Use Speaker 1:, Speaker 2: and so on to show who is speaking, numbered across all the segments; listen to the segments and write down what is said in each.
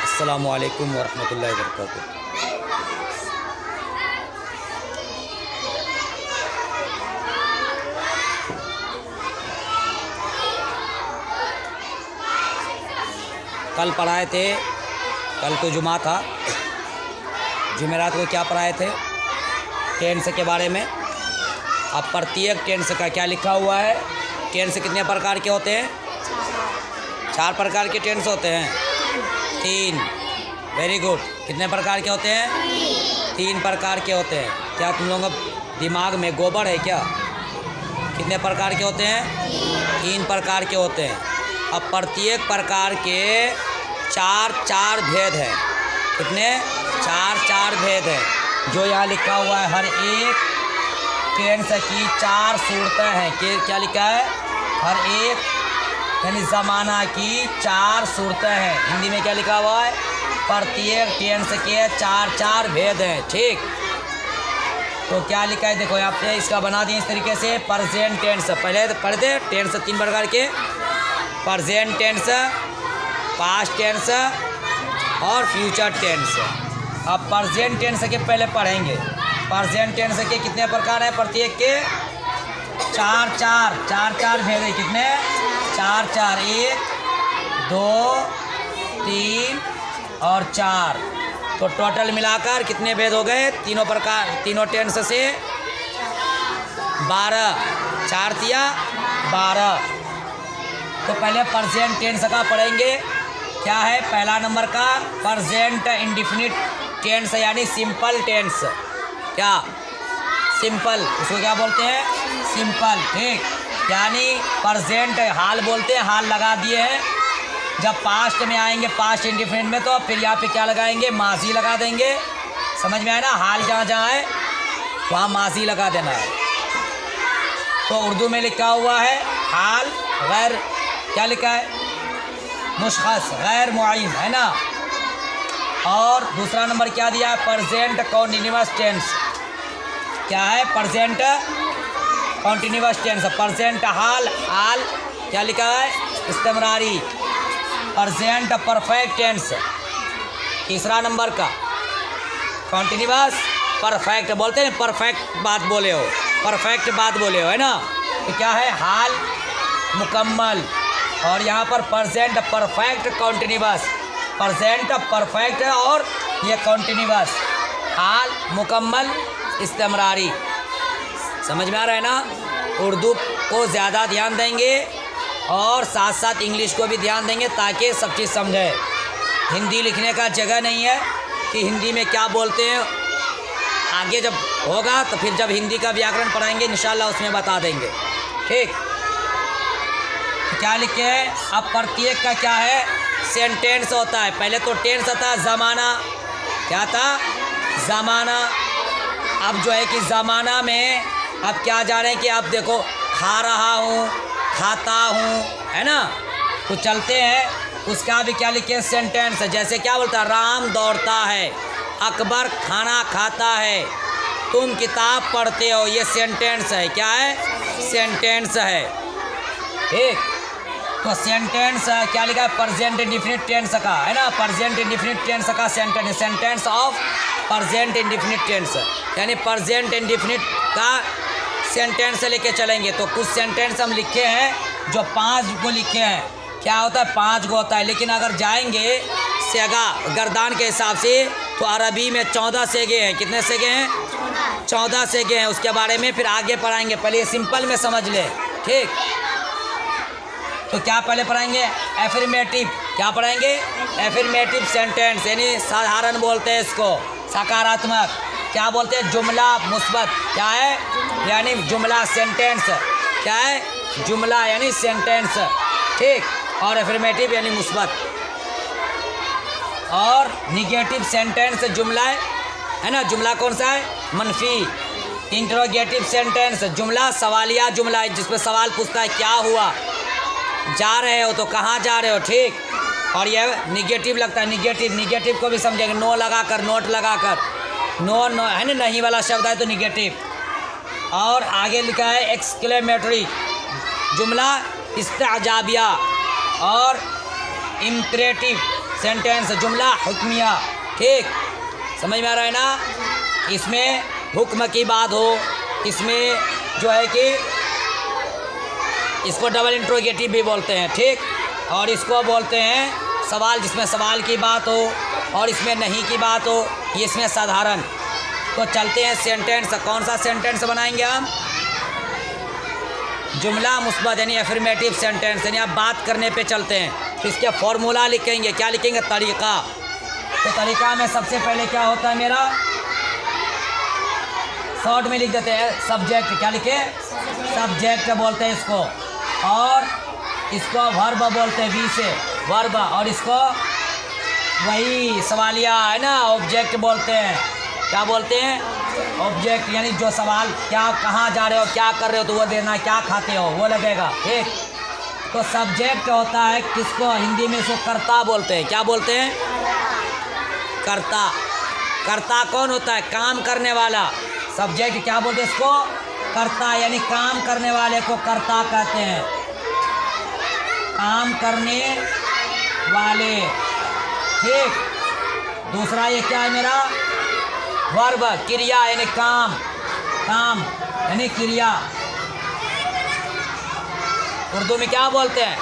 Speaker 1: अस्सलामु अलैकुम वरहमतुल्लाहि वबरकातुहू। कल पढ़ाए थे, कल तो जुमा था, जुमेरात को क्या पढ़ाए थे? टेंस के बारे में। अब प्रत्येक टेंस का क्या लिखा हुआ है? टेंस कितने प्रकार के होते हैं? 4 प्रकार के टेंस होते हैं। 3। Very good. कितने प्रकार के होते हैं? 3 प्रकार के होते हैं। क्या तुम लोगों का दिमाग में गोबर है क्या? कितने प्रकार के होते हैं? 3 प्रकार के होते हैं। अब प्रत्येक प्रकार के 4 भेद हैं। कितने? 4 भेद हैं। जो यहाँ लिखा हुआ है, हर एक टेंस की 4 सूरतें हैं। क्या लिखा है? हर एक यानी ज़माना की 4 सूरतें हैं। हिंदी में क्या लिखा हुआ है? प्रत्येक टेंस के 4 भेद हैं। ठीक, तो क्या लिखा है देखो यहाँ पे, इसका बना दिए इस तरीके से। प्रेजेंट टेंस, पहले पढ़ते टेंस 3 प्रकार के। प्रेजेंट टेंस, पास्ट टेंस और फ्यूचर टेंस। अब प्रेजेंट टेंस के पहले पढ़ेंगे। प्रेजेंट टेंस के कितने प्रकार हैं? प्रत्येक के 4 भेद हैं। कितने? 4 1 2 3 और 4। तो टोटल मिलाकर कितने भेद हो गए? तीनों प्रकार, तीनों टेंस से 12। 4 तिया 12। तो पहले प्रेजेंट टेंस का पढ़ेंगे। क्या है? पहला नंबर का प्रेजेंट इंडेफिनिट टेंस यानी सिंपल टेंस। क्या? सिंपल, उसको क्या बोलते हैं? सिंपल। ठीक, यानी प्रेजेंट हाल बोलते हैं, हाल लगा दिए हैं। जब पास्ट में आएंगे, पास्ट इंडेफिनिट में, तो फिर यहाँ पे क्या लगाएंगे? माजी लगा देंगे। समझ में आया ना? हाल जहाँ जहाँ है वहाँ माजी लगा देना है। तो उर्दू में लिखा हुआ है हाल गैर, क्या लिखा है? मुशख़्ख़स, गैर मुअय्यन, है ना। और दूसरा नंबर क्या दिया है? Present continuous tense. क्या है? Present continuous tense. प्रेजेंट हाल, हाल क्या लिखा है? इस्तिमरारी। Present perfect tense. तीसरा नंबर का कॉन्टिन्यूअस परफेक्ट, बोलते हैं परफेक्ट बात बोले हो, परफेक्ट बात बोले हो, है ना। तो क्या है? हाल मुकम्मल। और यहाँ पर present perfect continuous, present perfect और ये कॉन्टिन्यूअस, हाल मुकम्मल इस्तिमरारी। समझ में आ रहा है ना? उर्दू को ज़्यादा ध्यान देंगे और साथ साथ इंग्लिश को भी ध्यान देंगे ताकि सब चीज़ समझे। हिंदी लिखने का जगह नहीं है कि हिंदी में क्या बोलते हैं। आगे जब होगा तो फिर जब हिंदी का व्याकरण पढ़ाएंगे इंशाल्लाह उसमें बता देंगे। ठीक, क्या लिखे हैं? अब प्रत्येक का क्या है? सेंटेंस होता है। पहले तो टेंस था, ज़माना। क्या था? ज़माना। अब जो है कि ज़माना में अब क्या जा रहे हैं कि अब देखो, खा रहा हूँ, खाता हूँ, है ना। तो चलते हैं, उसका भी क्या लिखे? सेंटेंस। जैसे क्या बोलता है? राम दौड़ता है, अकबर खाना खाता है, तुम किताब पढ़ते हो। ये सेंटेंस है। क्या है? सेंटेंस है। ठीक, तो सेंटेंस क्या लिखा है? प्रेजेंट इंडेफिनिट टेंस का, है ना। प्रेजेंट इंडेफिनिट टेंस का sentence, sentence of present indefinite tense, यानी प्रेजेंट इंडेफिनिट का सेंटेंस लेके चलेंगे। तो कुछ सेंटेंस हम लिखे हैं जो 5 को लिखे हैं। क्या होता है? 5 को होता है। लेकिन अगर जाएंगे सेगा गर्दान के हिसाब से तो अरबी में 14 सेगे हैं। कितने सेगे हैं? 14 सेगे हैं। उसके बारे में फिर आगे पढ़ाएंगे, पहले ये सिंपल में समझ ले। ठीक, तो क्या पहले पढ़ाएंगे? एफर्मेटिव। क्या पढ़ाएंगे? एफर्मेटिव सेंटेंस, यानी साधारण बोलते हैं इसको, सकारात्मक। क्या बोलते हैं? जुमला मुस्बत। क्या है? यानी जुमला, सेंटेंस। क्या है? जुमला यानी सेंटेंस। ठीक, और एफर्मेटिव यानी मुस्बत। और निगेटिव सेंटेंस जुमला है ना। जुमला कौन सा है? मनफी। इंटरोगेटिव सेंटेंस जुमला सवालिया जुमला है, जिसमें सवाल पूछता है क्या हुआ, जा रहे हो तो कहाँ जा रहे हो। ठीक, और यह निगेटिव लगता है। निगेटिव को भी समझेंगे, नो लगाकर, नोट लगाकर। नो है ना, नहीं वाला शब्द है तो निगेटिव। और आगे लिखा है एक्सक्लेमेटरी, जुमला इस्तेजाबिया और इम्परेटिव सेंटेंस जुमला हुक्मिया। ठीक, समझ में आ रहा है ना। इसमें हुक्म की बात हो, इसमें जो है कि इसको डबल इंट्रोगेटिव भी बोलते हैं। ठीक, और इसको बोलते हैं सवाल, जिसमें सवाल की बात हो और इसमें नहीं की बात हो, ये इसमें साधारण। तो चलते हैं सेंटेंस। कौन सा सेंटेंस बनाएंगे हम? जुमला मुस्बत यानी एफर्मेटिव सेंटेंस, यानी आप बात करने पे चलते हैं। तो इसके फॉर्मूला लिखेंगे। क्या लिखेंगे? तरीका। तो तरीका में सबसे पहले क्या होता है मेरा, शॉर्ट में लिख देते हैं सब्जेक्ट। क्या लिखे? सब्जेक्ट बोलते हैं इसको, और इसको वर्ब बोलते हैं, वी से वर्ब, और इसको वही सवालिया है ना, ऑब्जेक्ट बोलते हैं। क्या बोलते हैं? ऑब्जेक्ट, यानी जो सवाल, क्या, कहाँ जा रहे हो, क्या कर रहे हो, तो वो देना, क्या खाते हो, वो लगेगा। ठीक, तो सब्जेक्ट होता है किसको हिंदी में इसको कर्ता बोलते हैं। क्या बोलते हैं? कर्ता। कर्ता कौन होता है? काम करने वाला। सब्जेक्ट क्या बोलते हैं इसको? कर्ता, यानी काम करने वाले को कर्ता कहते हैं, काम करने वाले। ठीक, दूसरा ये क्या है मेरा? वर्ब, क्रिया, यानी काम, काम यानी क्रिया। उर्दू में क्या बोलते हैं?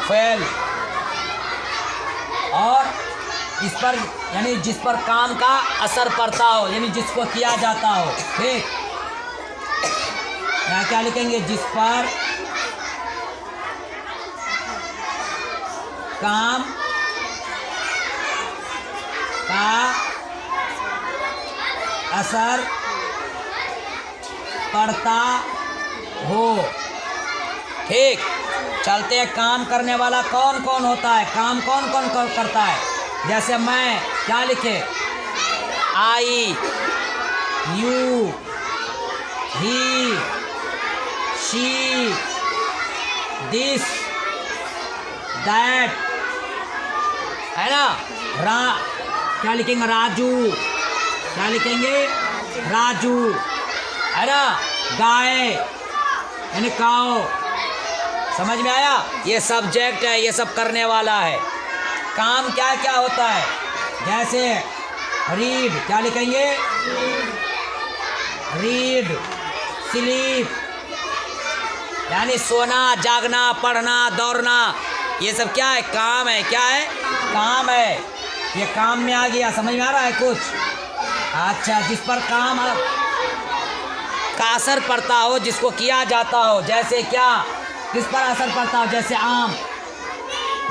Speaker 1: फेल। और इस पर यानी जिस पर काम का असर पड़ता हो, यानी जिसको किया जाता हो। ठीक, यहाँ क्या लिखेंगे? जिस पर काम का असर पड़ता हो। ठीक, चलते हैं। काम करने वाला कौन कौन होता है? काम कौन कौन करता है? जैसे मैं, क्या लिखे? I, you, he, she, this, that, है ना। क्या लिखेंगे? राजू। क्या लिखेंगे? राजू, है ना। गाय यानी काओ। समझ में आया? ये सब्जेक्ट है, ये सब करने वाला है। काम क्या क्या होता है? जैसे रीड, क्या लिखेंगे? रीड, स्लीप, यानी सोना, जागना, पढ़ना, दौड़ना, ये सब क्या है? काम है। क्या है? काम है। ये काम में आ गया। समझ में आ रहा है कुछ? अच्छा, जिस पर काम का असर पड़ता हो, जिसको किया जाता हो। जैसे क्या, किस पर असर पड़ता हो? जैसे आम,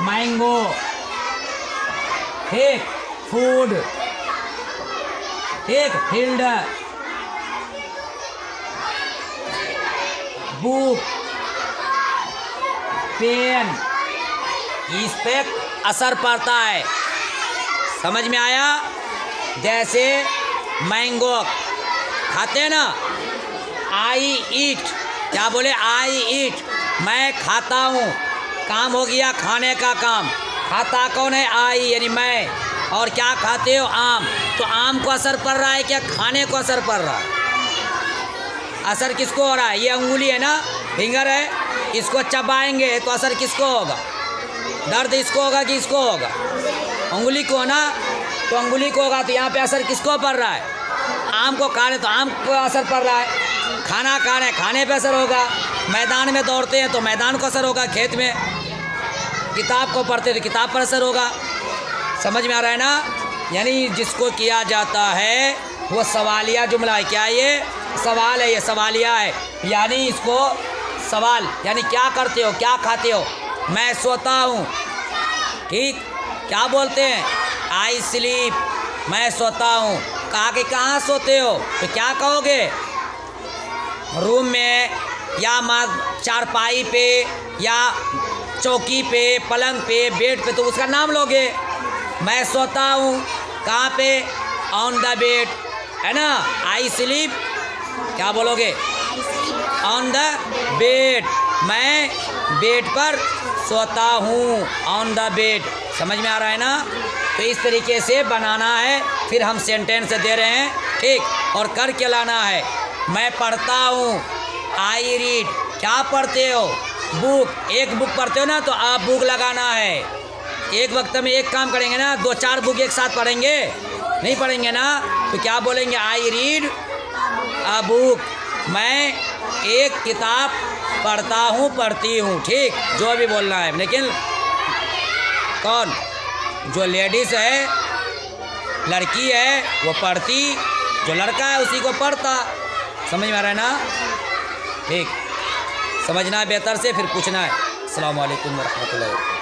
Speaker 1: मैंगो। ठीक, फूड। ठीक, फील्ड, बुक, पेन, इस पे असर पड़ता है। समझ में आया? जैसे मैंगो खाते हैं ना, आई ईट। क्या बोले? आई ईट, मैं खाता हूँ। काम हो गया खाने का काम। खाता कौन है? आई, यानी मैं। और क्या खाते हो? आम। तो आम को असर पड़ रहा है क्या? खाने को असर पड़ रहा है। असर किसको हो रहा है? ये अंगुली है ना, फिंगर है, इसको चबाएंगे तो असर किसको होगा? दर्द इसको होगा कि इसको होगा? अंगुली को ना, तो अंगुली को होगा। तो यहाँ पे असर किसको पड़ रहा है? आम को खा रहे तो आम को असर पड़ रहा है। खाना खा रहे, खाने पे असर होगा। मैदान में दौड़ते हैं तो मैदान को असर होगा। खेत में किताब को पढ़ते तो किताब पर असर होगा। समझ में आ रहा है ना? यानी जिसको किया जाता है वो सवालिया जुमला है। क्या ये? सवाल है, ये सवालिया है। यानी इसको सवाल, यानी क्या करते हो, क्या खाते हो? मैं सोता हूँ। ठीक, क्या बोलते हैं? आई स्लीप, मैं सोता हूँ। कहा कि कहाँ सोते हो, तो क्या कहोगे? रूम में, या चारपाई पे, या चौकी पे, पलंग पे, बेड पे, तो उसका नाम लोगे। मैं सोता हूँ कहाँ पे? ऑन द बेड, है ना। आई स्लीप, क्या बोलोगे? ऑन द बेड, मैं बेड पर सोता हूँ। On the bed. समझ में आ रहा है ना? तो इस तरीके से बनाना है। फिर हम सेंटेंस दे रहे हैं। ठीक, और करके लाना है। मैं पढ़ता हूँ, आई रीड, क्या पढ़ते हो? बुक। एक बुक पढ़ते हो ना तो आप बुक लगाना है। एक वक्त में एक काम करेंगे ना, 2-4 बुक एक साथ पढ़ेंगे नहीं पढ़ेंगे ना, तो क्या बोलेंगे? आई रीड अ बुक, मैं एक किताब पढ़ता हूँ, पढ़ती हूँ। ठीक, जो भी बोलना है। लेकिन कौन? जो लेडीज़ है, लड़की है, वो पढ़ती, जो लड़का है उसी को पढ़ता। समझ में आ रहा है ना? ठीक, समझना है बेहतर से, फिर पूछना है। अस्सलाम वालेकुम रहमतुल्लाहि व बरकातहू।